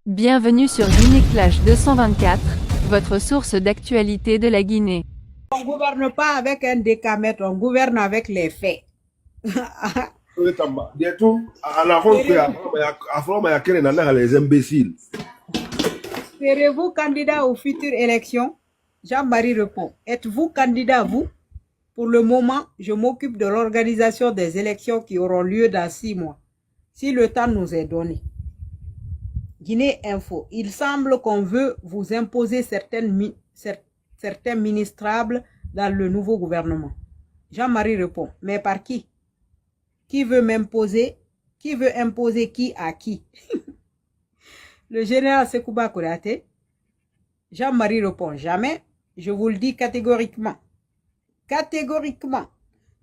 Bienvenue sur Guinée Clash 224, votre source d'actualité de la Guinée. On ne gouverne pas avec un décamètre, on gouverne avec les faits. Les imbéciles. Serez-vous candidat aux futures élections? Jean-Marie répond. Êtes-vous candidat, vous? Pour le moment, je m'occupe de l'organisation des élections qui auront lieu dans 6 mois, si le temps nous est donné. Guinée Info. Il semble qu'on veut vous imposer certains ministrables dans le nouveau gouvernement. Jean-Marie répond. Mais par qui? Qui veut m'imposer? Qui veut imposer qui à qui? Le général Sekouba Kourate. Jean-Marie répond. Jamais. Je vous le dis catégoriquement. Catégoriquement.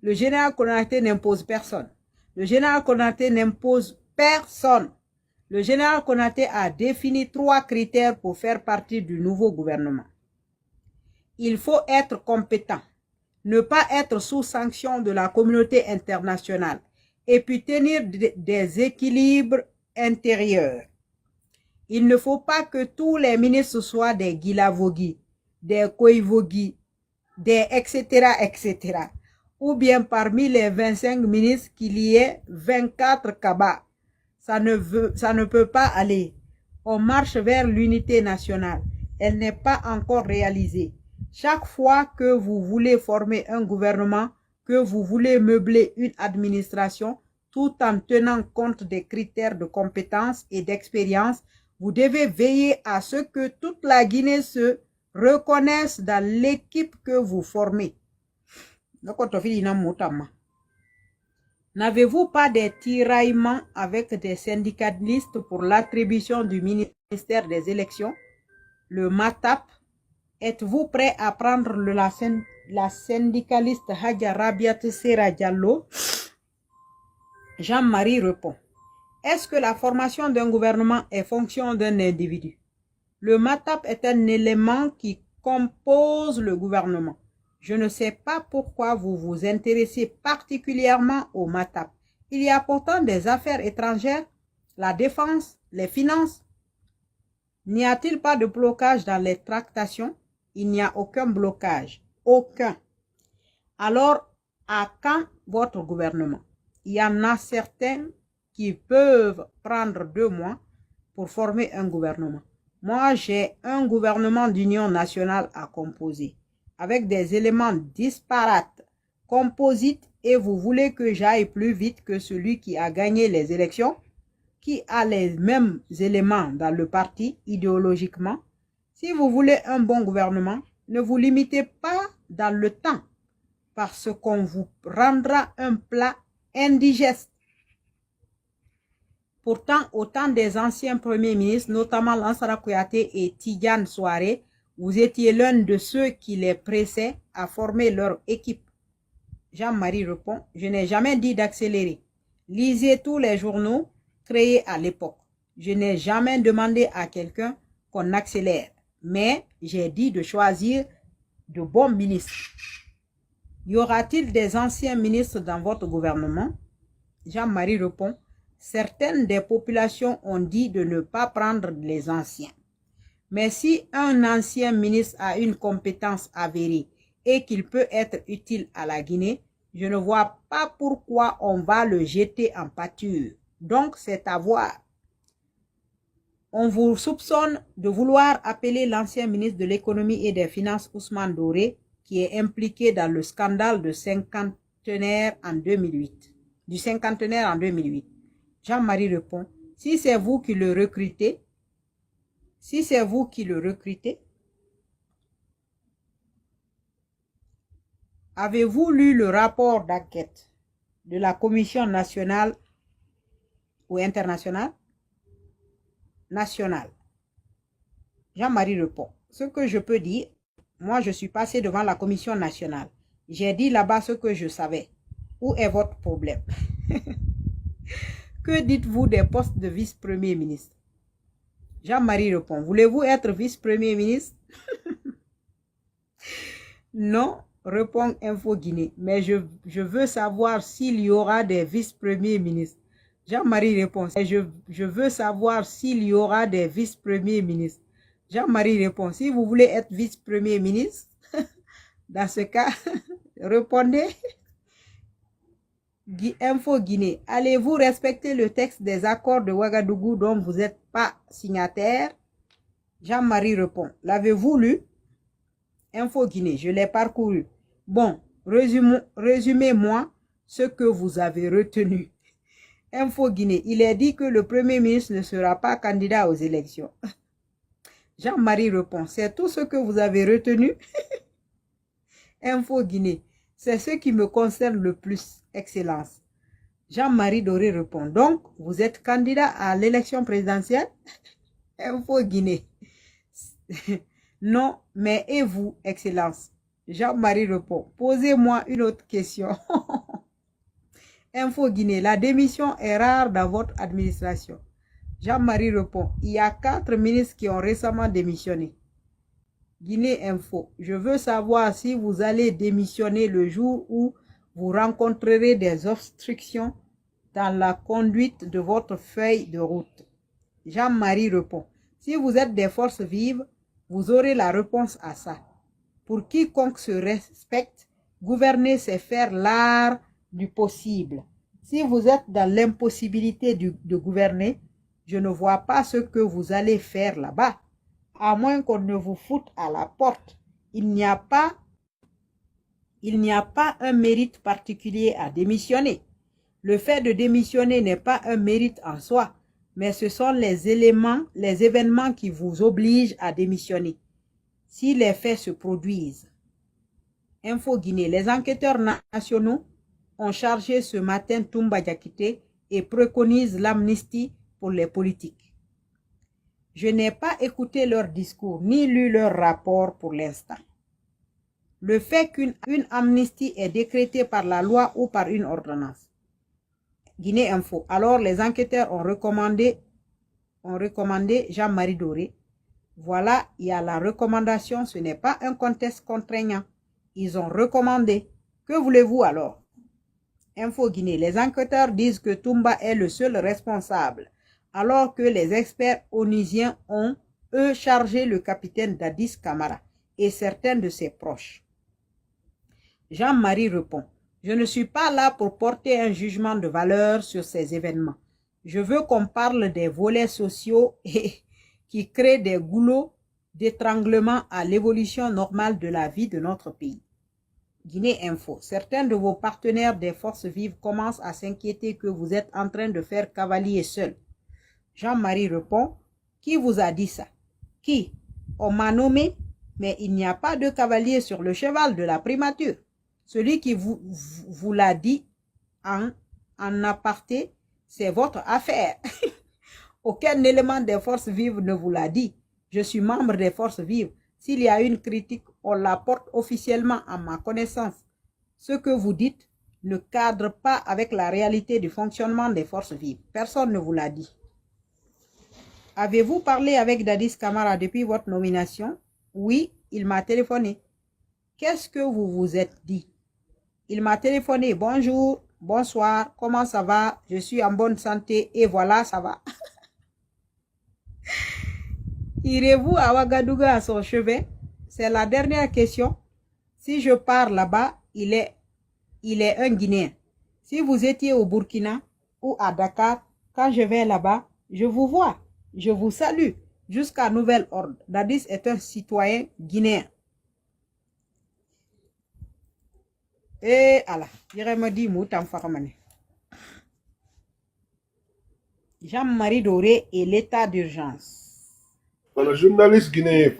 Le général Kourate n'impose personne. Le général Konaté n'impose personne. Le général Konaté a défini 3 critères pour faire partie du nouveau gouvernement. Il faut être compétent, ne pas être sous sanction de la communauté internationale et puis tenir des équilibres intérieurs. Il ne faut pas que tous les ministres soient des Guilavogui, des Koivogui, des etc. etc. Ou bien parmi les 25 ministres qu'il y ait 24 cabas. Ça ne peut pas aller. On marche vers l'unité nationale. Elle n'est pas encore réalisée. Chaque fois que vous voulez former un gouvernement, que vous voulez meubler une administration, tout en tenant compte des critères de compétence et d'expérience, vous devez veiller à ce que toute la Guinée se reconnaisse dans l'équipe que vous formez. N'avez-vous pas des tiraillements avec des syndicalistes pour l'attribution du ministère des élections, le MATAP? Êtes-vous prêt à prendre la syndicaliste Hadja Rabiat Sera Diallo? Jean-Marie répond. Est-ce que la formation d'un gouvernement est fonction d'un individu? Le MATAP est un élément qui compose le gouvernement. Je ne sais pas pourquoi vous vous intéressez particulièrement au MATAP. Il y a pourtant des affaires étrangères, la défense, les finances. N'y a-t-il pas de blocage dans les tractations? Il n'y a aucun blocage. Aucun. Alors, à quand votre gouvernement? Il y en a certains qui peuvent prendre 2 mois pour former un gouvernement. Moi, j'ai un gouvernement d'union nationale à composer, avec des éléments disparates, composites, et vous voulez que j'aille plus vite que celui qui a gagné les élections, qui a les mêmes éléments dans le parti idéologiquement? Si vous voulez un bon gouvernement, ne vous limitez pas dans le temps, parce qu'on vous rendra un plat indigeste. Pourtant, au temps des anciens premiers ministres, notamment Lansana Kouyaté et Tidiane Souaré, vous étiez l'un de ceux qui les pressaient à former leur équipe. Jean-Marie répond, je n'ai jamais dit d'accélérer. Lisez tous les journaux créés à l'époque. Je n'ai jamais demandé à quelqu'un qu'on accélère, mais j'ai dit de choisir de bons ministres. Y aura-t-il des anciens ministres dans votre gouvernement? Jean-Marie répond, certaines des populations ont dit de ne pas prendre les anciens. Mais si un ancien ministre a une compétence avérée et qu'il peut être utile à la Guinée, je ne vois pas pourquoi on va le jeter en pâture. Donc, c'est à voir. On vous soupçonne de vouloir appeler l'ancien ministre de l'économie et des finances Ousmane Doré, qui est impliqué dans le scandale de cinquantenaire en 2008. Du cinquantenaire en 2008. Jean-Marie répond, si c'est vous qui le recrutez, avez-vous lu le rapport d'enquête de la Commission nationale ou internationale? Nationale. Jean-Marie répond, ce que je peux dire, moi je suis passé devant la Commission nationale. J'ai dit là-bas ce que je savais. Où est votre problème? Que dites-vous des postes de vice-premier ministre? Jean-Marie répond, voulez-vous être vice-premier ministre? Non, répond Info Guinée, mais je veux savoir s'il y aura des vice-premiers ministres. Jean-Marie répond, je veux savoir s'il y aura des vice-premiers ministres. Jean-Marie répond, si vous voulez être vice-premier ministre, dans ce cas, répondez. Info Guinée, allez-vous respecter le texte des accords de Ouagadougou dont vous n'êtes pas signataire? Jean-Marie répond, l'avez-vous lu? Info Guinée, je l'ai parcouru. Bon, résumez-moi ce que vous avez retenu. Info Guinée, il est dit que le Premier ministre ne sera pas candidat aux élections. Jean-Marie répond, c'est tout ce que vous avez retenu? Info Guinée, c'est ce qui me concerne le plus, Excellence. Jean-Marie Doré répond, donc, vous êtes candidat à l'élection présidentielle? Info Guinée. Non, mais et vous, Excellence? Jean-Marie répond, posez-moi une autre question. Info Guinée, la démission est rare dans votre administration. Jean-Marie répond, il y a 4 ministres qui ont récemment démissionné. Guinée Info, je veux savoir si vous allez démissionner le jour où vous rencontrerez des obstructions dans la conduite de votre feuille de route. Jean-Marie répond, si vous êtes des forces vives, vous aurez la réponse à ça. Pour quiconque se respecte, gouverner, c'est faire l'art du possible. Si vous êtes dans l'impossibilité de gouverner, je ne vois pas ce que vous allez faire là-bas. À moins qu'on ne vous foute à la porte. Il n'y a pas un mérite particulier à démissionner. Le fait de démissionner n'est pas un mérite en soi, mais ce sont les événements qui vous obligent à démissionner. Si les faits se produisent. Info Guinée, les enquêteurs nationaux ont chargé ce matin Toumba Diakité et préconisent l'amnistie pour les politiques. Je n'ai pas écouté leur discours ni lu leur rapport pour l'instant. Le fait qu'une amnistie est décrétée par la loi ou par une ordonnance. Guinée Info. Alors les enquêteurs ont recommandé Jean-Marie Doré. Voilà, il y a la recommandation, ce n'est pas un contexte contraignant. Ils ont recommandé. Que voulez-vous alors? Info Guinée. Les enquêteurs disent que Toumba est le seul responsable, alors que les experts onusiens ont, eux, chargé le capitaine Dadis Camara et certains de ses proches. Jean-Marie répond, je ne suis pas là pour porter un jugement de valeur sur ces événements. Je veux qu'on parle des volets sociaux et qui créent des goulots d'étranglement à l'évolution normale de la vie de notre pays. Guinée Info. Certains de vos partenaires des forces vives commencent à s'inquiéter que vous êtes en train de faire cavalier seul. Jean-Marie répond, qui vous a dit ça? Qui? On m'a nommé, mais il n'y a pas de cavalier sur le cheval de la primature. Celui qui vous l'a dit en aparté, c'est votre affaire. Aucun élément des forces vives ne vous l'a dit. Je suis membre des forces vives. S'il y a une critique, on la porte officiellement à ma connaissance. Ce que vous dites ne cadre pas avec la réalité du fonctionnement des forces vives. Personne ne vous l'a dit. Avez-vous parlé avec Dadis Camara depuis votre nomination? Oui, il m'a téléphoné. Qu'est-ce que vous vous êtes dit? Il m'a téléphoné. Bonjour, bonsoir, comment ça va? Je suis en bonne santé et voilà, ça va. Irez-vous à Ouagadougou à son chevet? C'est la dernière question. Si je pars là-bas, il est un Guinéen. Si vous étiez au Burkina ou à Dakar, quand je vais là-bas, je vous vois. Je vous salue. Jusqu'à nouvel ordre. Dadis est un citoyen guinéen. Et Allah, j'irai me dire moutan faramane. Jean-Marie Doré et l'état d'urgence. Les journalistes guinéens,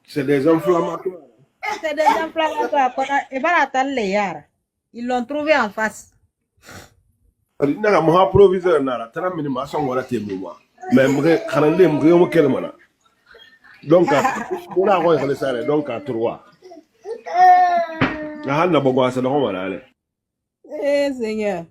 c'est des inflammatoires. C'est des inflammatoires. Et voilà, ils l'ont trouvé en face. Il n'y a pas de proviseur, il y a un minimum mais donc, on a donc à 3. Eh Seigneur.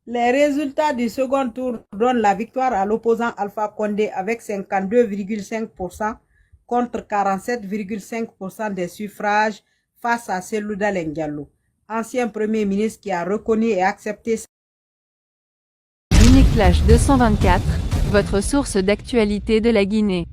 Les résultats du second tour donnent la victoire à l'opposant Alpha Condé avec 52,5% contre 47,5% des suffrages face à Selou Dalein Diallo, ancien premier ministre qui a reconnu et accepté Guinée Flash 224, votre source d'actualité de la Guinée.